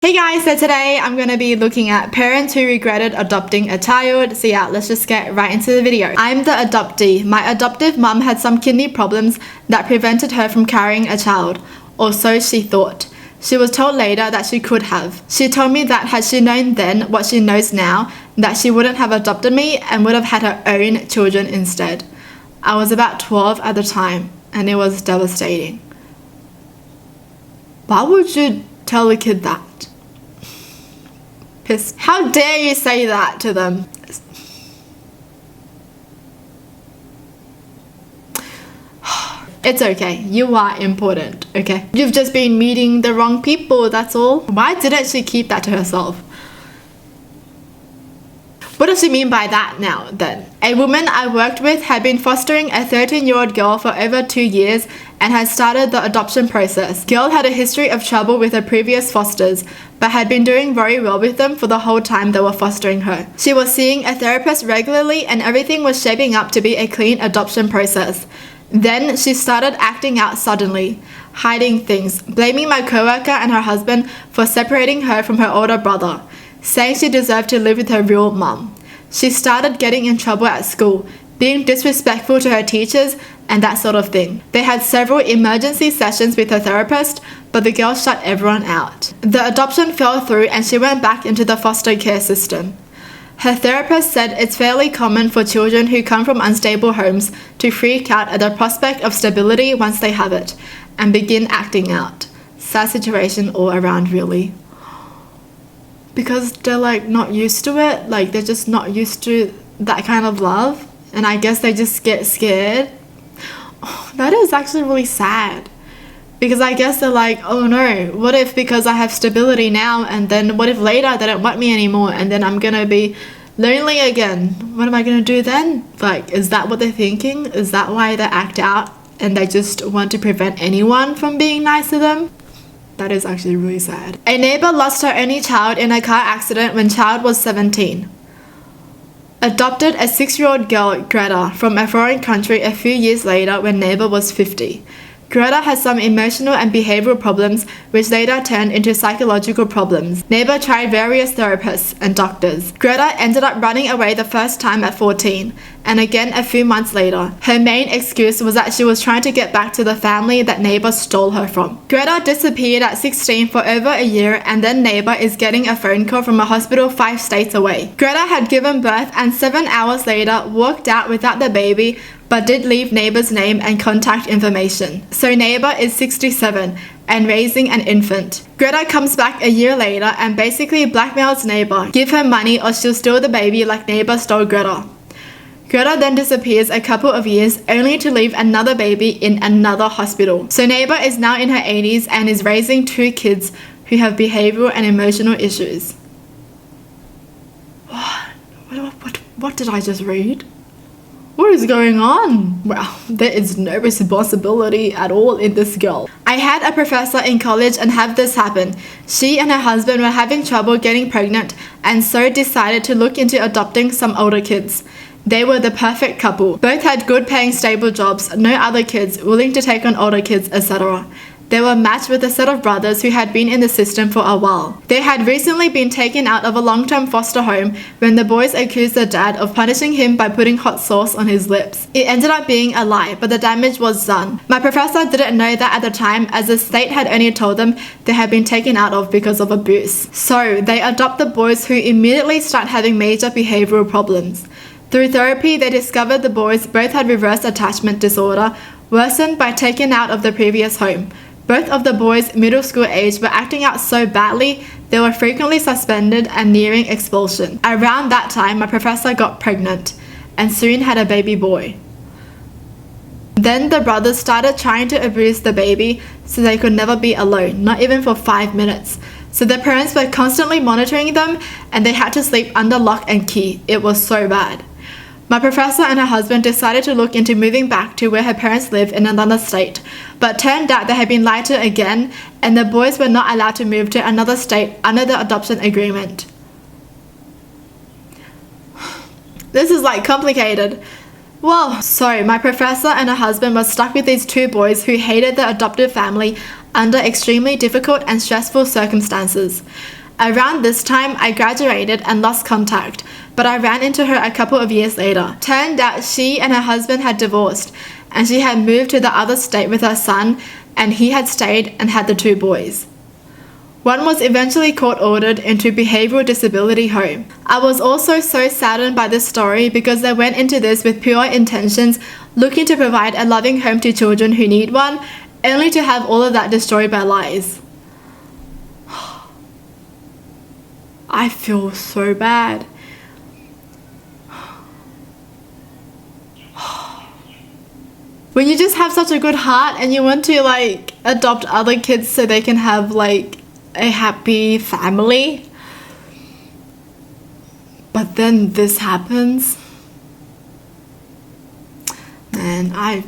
Hey guys, so today I'm going to be looking at parents who regretted adopting a child. So yeah, let's just get right into the video. I'm the adoptee. My adoptive mum had some kidney problems that prevented her from carrying a child, or so she thought. She was told later that she could have. She told me that had she known then what she knows now, that she wouldn't have adopted me and would have had her own children instead. I was about 12 at the time, and it was devastating. Why would you tell a kid that? How dare you say that to them? It's okay, you are important, okay? You've just been meeting the wrong people, that's all. Why didn't she keep that to herself? What does she mean by that now, then? A woman I worked with had been fostering a 13-year-old girl for over 2 years and had started the adoption process. Girl had a history of trouble with her previous fosters, but had been doing very well with them for the whole time they were fostering her. She was seeing a therapist regularly and everything was shaping up to be a clean adoption process. Then she started acting out suddenly, hiding things, blaming my coworker and her husband for separating her from her older brother, saying she deserved to live with her real mum. She started getting in trouble at school, being disrespectful to her teachers and that sort of thing. They had several emergency sessions with her therapist, but the girl shut everyone out. The adoption fell through and she went back into the foster care system. Her therapist said it's fairly common for children who come from unstable homes to freak out at the prospect of stability once they have it and begin acting out. Sad situation all around, really. Because they're like not used to it, like they're just not used to that kind of love, and I guess they just get scared. Oh, that is actually really sad, because I guess they're like, oh no, what if because I have stability now, and then what if later they don't want me anymore and then I'm gonna be lonely again? What am I gonna do then? Like, is that what they're thinking? Is that why they act out and they just want to prevent anyone from being nice to them? That is actually really sad. A neighbor lost her only child in a car accident when child was 17. Adopted a 6-year-old girl, Greta, from a foreign country a few years later when neighbor was 50. Greta had some emotional and behavioral problems which later turned into psychological problems. Neighbor tried various therapists and doctors. Greta ended up running away the first time at 14 and again a few months later. Her main excuse was that she was trying to get back to the family that neighbor stole her from. Greta disappeared at 16 for over a year and then neighbor is getting a phone call from a hospital 5 states away. Greta had given birth and 7 hours later walked out without the baby, but did leave neighbor's name and contact information. So neighbor is 67 and raising an infant. Greta comes back a year later and basically blackmails neighbor, give her money or she'll steal the baby like neighbor stole Greta. Greta then disappears a couple of years only to leave another baby in another hospital. So neighbor is now in her 80s and is raising 2 kids who have behavioral and emotional issues. What did I just read? What is going on? Well, there is no responsibility at all in this girl. I had a professor in college and have this happen. She and her husband were having trouble getting pregnant and so decided to look into adopting some older kids. They were the perfect couple. Both had good paying stable jobs, no other kids, willing to take on older kids, etc. They were matched with a set of brothers who had been in the system for a while. They had recently been taken out of a long-term foster home when the boys accused their dad of punishing him by putting hot sauce on his lips. It ended up being a lie, but the damage was done. My professor didn't know that at the time, as the state had only told them they had been taken out of because of abuse. So they adopt the boys, who immediately start having major behavioral problems. Through therapy, they discovered the boys both had reverse attachment disorder, worsened by taken out of the previous home. Both of the boys, middle school age, were acting out so badly they were frequently suspended and nearing expulsion. Around that time, my professor got pregnant and soon had a baby boy. Then the brothers started trying to abuse the baby so they could never be alone, not even for 5 minutes. So their parents were constantly monitoring them and they had to sleep under lock and key. It was so bad. My professor and her husband decided to look into moving back to where her parents live in another state, but turned out they had been lied to again and the boys were not allowed to move to another state under the adoption agreement. This is like complicated. Well, so my professor and her husband were stuck with these 2 boys who hated their adoptive family under extremely difficult and stressful circumstances. Around this time, I graduated and lost contact, but I ran into her a couple of years later. Turned out she and her husband had divorced, and she had moved to the other state with her son, and he had stayed and had the 2 boys. One was eventually court-ordered into behavioral disability home. I was also so saddened by this story because they went into this with pure intentions, looking to provide a loving home to children who need one, only to have all of that destroyed by lies. I feel so bad. When you just have such a good heart and you want to like adopt other kids so they can have like a happy family, but then this happens, and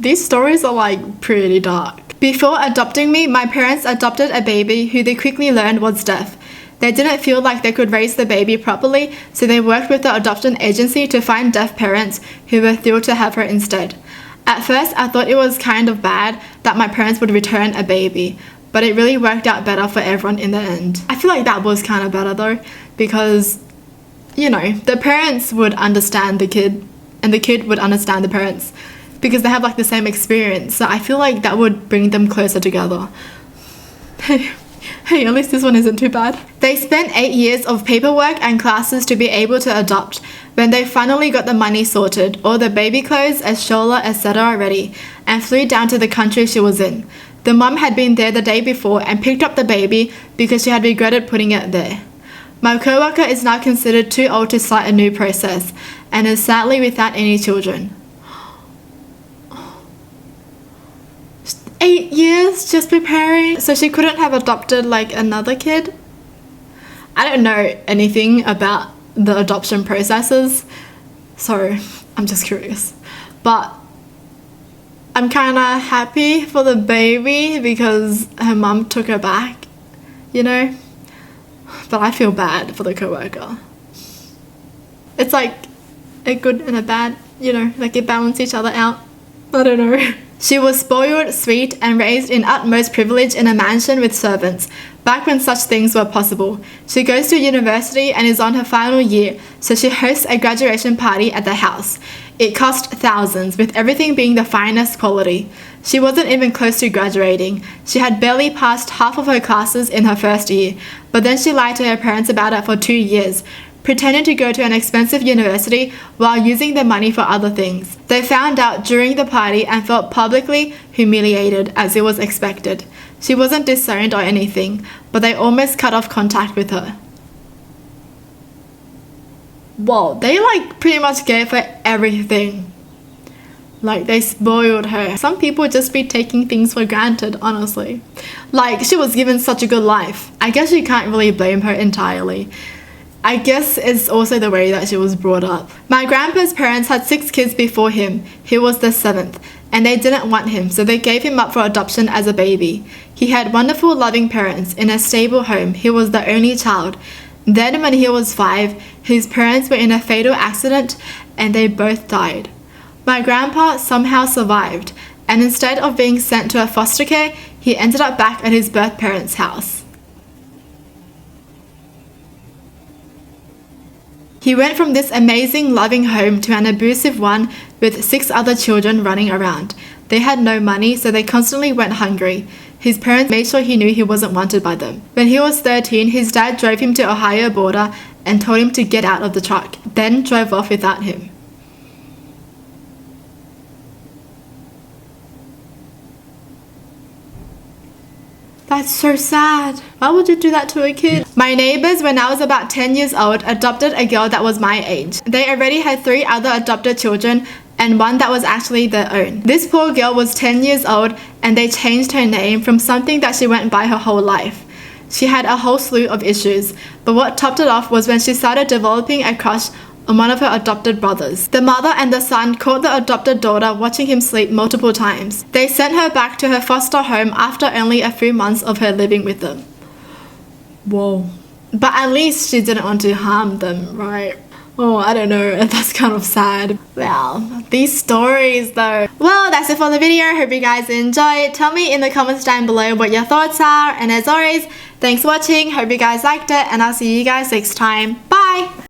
these stories are like pretty dark. Before adopting me, my parents adopted a baby who they quickly learned was deaf. They didn't feel like they could raise the baby properly, so they worked with the adoption agency to find deaf parents who were thrilled to have her instead. At first, I thought it was kind of bad that my parents would return a baby, but it really worked out better for everyone in the end. I feel like that was kind of better though, because, you know, the parents would understand the kid, and the kid would understand the parents, because they have like the same experience. So I feel like that would bring them closer together. Hey, at least this one isn't too bad. They spent 8 years of paperwork and classes to be able to adopt. When they finally got the money sorted, all the baby clothes, a stroller, etc. ready, and flew down to the country she was in. The mum had been there the day before and picked up the baby because she had regretted putting it there. My coworker is now considered too old to start a new process and is sadly without any children. 8 years just preparing, so she couldn't have adopted like another kid? I don't know anything about the adoption processes, so I'm just curious. But I'm kind of happy for the baby because her mum took her back, you know? But I feel bad for the coworker. It's like a good and a bad, you know, like they balance each other out. I don't know. She was spoiled, sweet, and raised in utmost privilege in a mansion with servants, back when such things were possible. She goes to university and is on her final year, so she hosts a graduation party at the house. It cost thousands, with everything being the finest quality. She wasn't even close to graduating. She had barely passed half of her classes in her first year, but then she lied to her parents about it for 2 years, pretending to go to an expensive university while using the money for other things. They found out during the party and felt publicly humiliated, as it was expected. She wasn't disowned or anything, but they almost cut off contact with her. Whoa, they like pretty much gave her everything. Like they spoiled her. Some people just be taking things for granted, honestly. Like she was given such a good life. I guess you can't really blame her entirely. I guess it's also the way that she was brought up. My grandpa's parents had 6 kids before him. He was the 7th, and they didn't want him, so they gave him up for adoption as a baby. He had wonderful, loving parents in a stable home. He was the only child. Then when he was 5, his parents were in a fatal accident and they both died. My grandpa somehow survived, and instead of being sent to a foster care, he ended up back at his birth parents' house. He went from this amazing, loving home to an abusive one with 6 other children running around. They had no money, so they constantly went hungry. His parents made sure he knew he wasn't wanted by them. When he was 13, his dad drove him to Ohio border and told him to get out of the truck, then drove off without him. That's so sad. Why would you do that to a kid? My neighbors, when I was about 10 years old, adopted a girl that was my age. They already had 3 other adopted children and one that was actually their own. This poor girl was 10 years old and they changed her name from something that she went by her whole life. She had a whole slew of issues, but what topped it off was when she started developing a crush on one of her adopted brothers. The mother and the son caught the adopted daughter watching him sleep multiple times. They sent her back to her foster home after only a few months of her living with them. Whoa. But at least she didn't want to harm them, right? Oh, I don't know. That's kind of sad. Well, these stories though. Well, that's it for the video. Hope you guys enjoyed. Tell me in the comments down below what your thoughts are. And as always, thanks for watching. Hope you guys liked it. And I'll see you guys next time. Bye!